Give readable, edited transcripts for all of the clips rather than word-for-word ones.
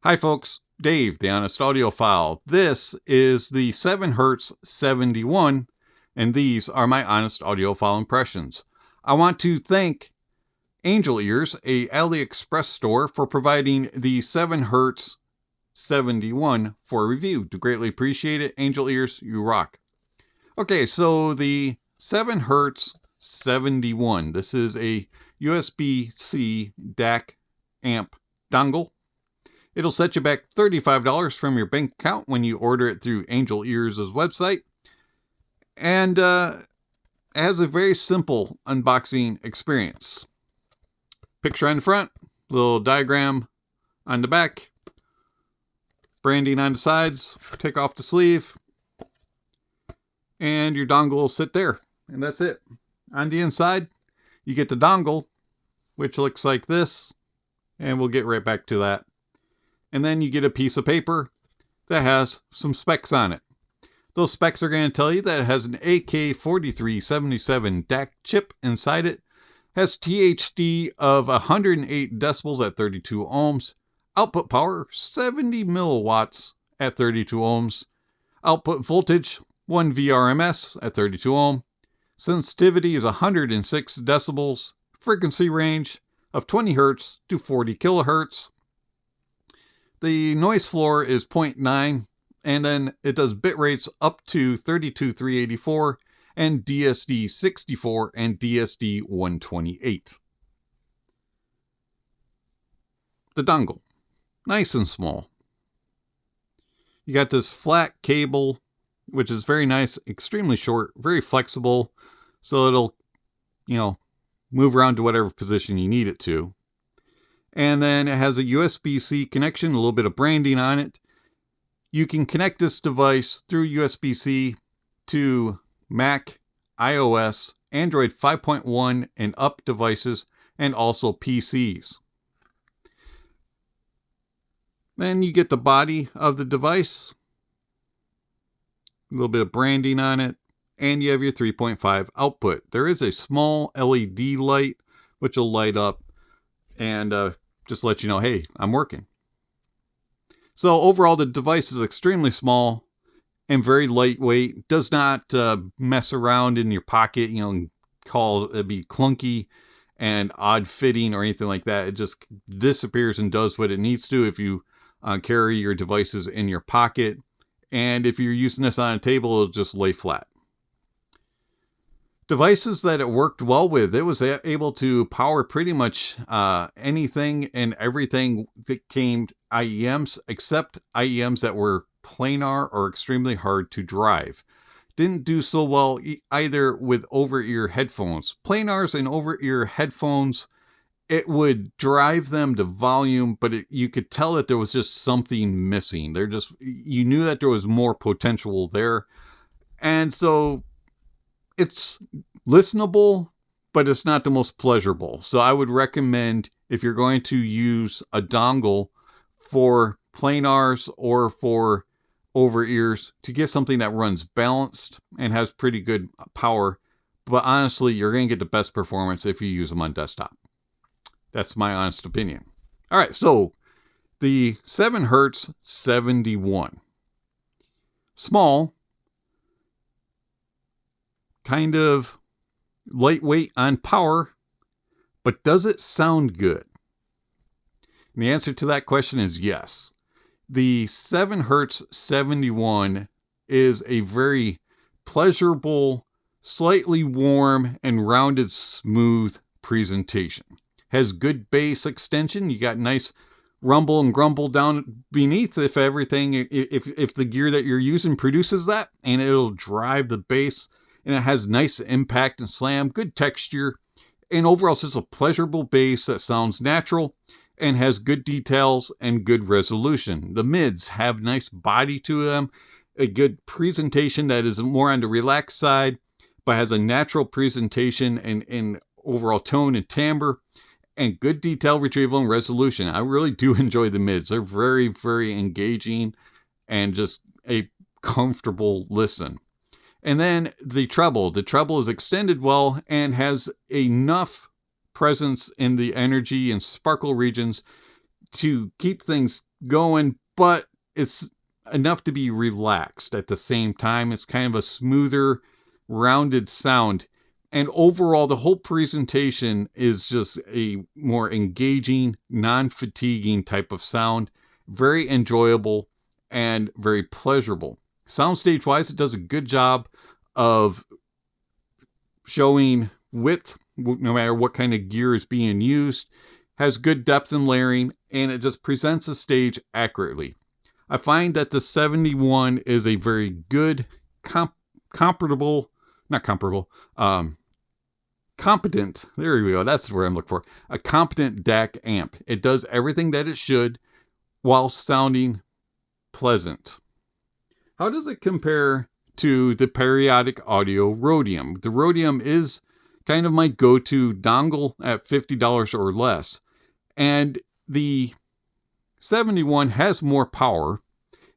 Hi folks, Dave, the Honest Audiophile. This is the 7Hz 71, and these are my Honest Audiophile impressions. I want to thank Angel Ears, a AliExpress store, for providing the 7Hz 71 for review. Do greatly appreciate it. Angel Ears, you rock. Okay, so the 7Hz 71. This is a USB-C DAC amp dongle. It'll set you back $35 from your bank account when you order it through Angel Ears' website. And it has a very simple unboxing experience. Picture on the front, little diagram on the back, branding on the sides, take off the sleeve, and your dongle will sit there. And that's it. On the inside, you get the dongle, which looks like this, and we'll get right back to that. And then you get a piece of paper that has some specs on it. Those specs are going to tell you that it has an AK4377 DAC chip inside it, has THD of 108 decibels at 32 ohms, output power 70 milliwatts at 32 ohms, output voltage 1 VRMS at 32 ohm, sensitivity is 106 decibels, frequency range of 20 Hz to 40 kilohertz. The noise floor is 0.9, and then it does bit rates up to 32,384 and DSD 64 and DSD 128. The dongle, nice and small. You got this flat cable, which is very nice, extremely short, very flexible, so it'll, move around to whatever position you need it to. And then it has a USB-C connection, a little bit of branding on it. You can connect this device through USB-C to Mac, iOS, Android 5.1 and up devices, and also PCs. Then you get the body of the device, a little bit of branding on it, and you have your 3.5 output. There is a small LED light which will light up and just let you know, hey, I'm working. So overall, the device is extremely small and very lightweight. Does not mess around in your pocket, call it be clunky and odd fitting or anything like that. It just disappears and does what it needs to if you carry your devices in your pocket. And if you're using this on a table, it'll just lay flat. Devices that it worked well with, it was able to power pretty much anything and everything that came IEMs, except IEMs that were planar or extremely hard to drive. Didn't do so well either with over-ear headphones. Planars and over-ear headphones, it would drive them to volume, but you could tell that there was just something missing. You knew that there was more potential there. And so it's listenable, but it's not the most pleasurable. So I would recommend, if you're going to use a dongle for planars or for over ears, to get something that runs balanced and has pretty good power. But honestly, you're going to get the best performance if you use them on desktop. That's my honest opinion. All right, so the 7Hz 71. Small, kind of lightweight on power, but does it sound good? And the answer to that question is yes. The 7Hz 71 is a very pleasurable, slightly warm and rounded, smooth presentation. Has good bass extension. You got nice rumble and grumble down beneath if the gear that you're using produces that, and it'll drive the bass. And it has nice impact and slam, good texture, and overall it's just a pleasurable bass that sounds natural and has good details and good resolution. The mids have nice body to them, a good presentation that is more on the relaxed side, but has a natural presentation and overall tone and timbre, and good detail retrieval and resolution. I really do enjoy the mids. They're very, very engaging and just a comfortable listen. And then the treble. The treble is extended well and has enough presence in the energy and sparkle regions to keep things going, but it's enough to be relaxed at the same time. It's kind of a smoother, rounded sound. And overall, the whole presentation is just a more engaging, non-fatiguing type of sound. Very enjoyable and very pleasurable. Soundstage-wise, it does a good job of showing width, no matter what kind of gear is being used. Has good depth and layering, and it just presents a stage accurately. I find that the 71 is a very good, competent, there we go, that's the word I'm looking for, a competent DAC amp. It does everything that it should while sounding pleasant. How does it compare to the Periodic Audio Rhodium? The Rhodium is kind of my go-to dongle at $50 or less. And the 71 has more power.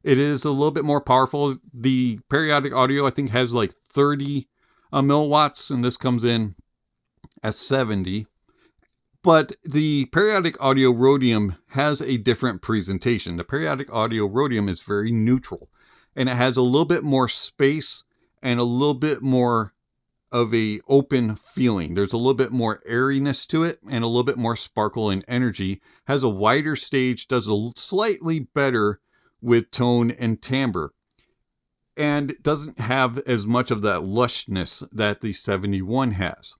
It is a little bit more powerful. The Periodic Audio, I think, has like 30 milliwatts, and this comes in at 70. But the Periodic Audio Rhodium has a different presentation. The Periodic Audio Rhodium is very neutral, and it has a little bit more space and a little bit more of a open feeling. There's a little bit more airiness to it and a little bit more sparkle and energy. Has a wider stage, does a slightly better with tone and timbre, and doesn't have as much of that lushness that the 71 has.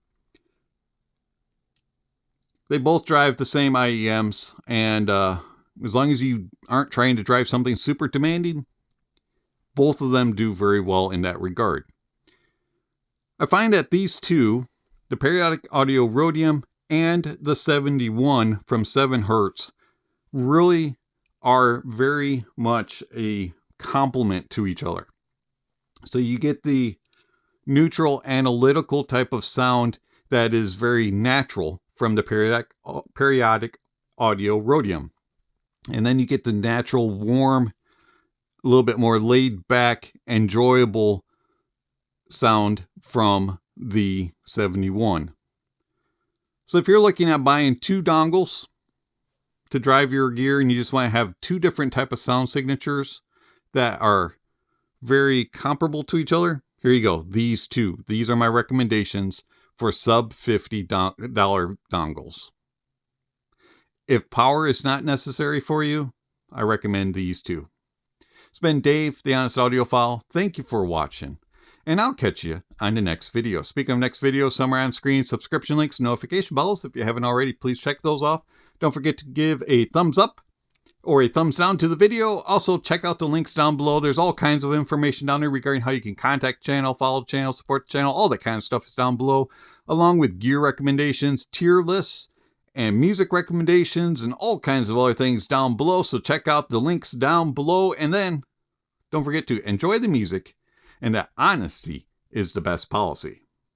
They both drive the same IEMs, and as long as you aren't trying to drive something super demanding, both of them do very well in that regard. I find that these two, the Periodic Audio Rhodium and the 71 from 7Hertz, really are very much a complement to each other. So you get the neutral, analytical type of sound that is very natural from the Periodic Audio Rhodium. And then you get the natural, warm, a little bit more laid back, enjoyable sound from the 71. So if you're looking at buying two dongles to drive your gear and you just want to have two different type of sound signatures that are very comparable to each other, here you go. These two. These are my recommendations for sub $50 dongles. If power is not necessary for you, I recommend these two. It's been Dave, the Honest Audiophile. Thank you for watching, and I'll catch you on the next video. Speaking of next video, somewhere on screen, subscription links, notification bells. If you haven't already, please check those off. Don't forget to give a thumbs up or a thumbs down to the video. Also, check out the links down below. There's all kinds of information down there regarding how you can contact the channel, follow the channel, support the channel. All that kind of stuff is down below, along with gear recommendations, tier lists, and music recommendations, and all kinds of other things down below. So check out the links down below, and then don't forget to enjoy the music, and that honesty is the best policy.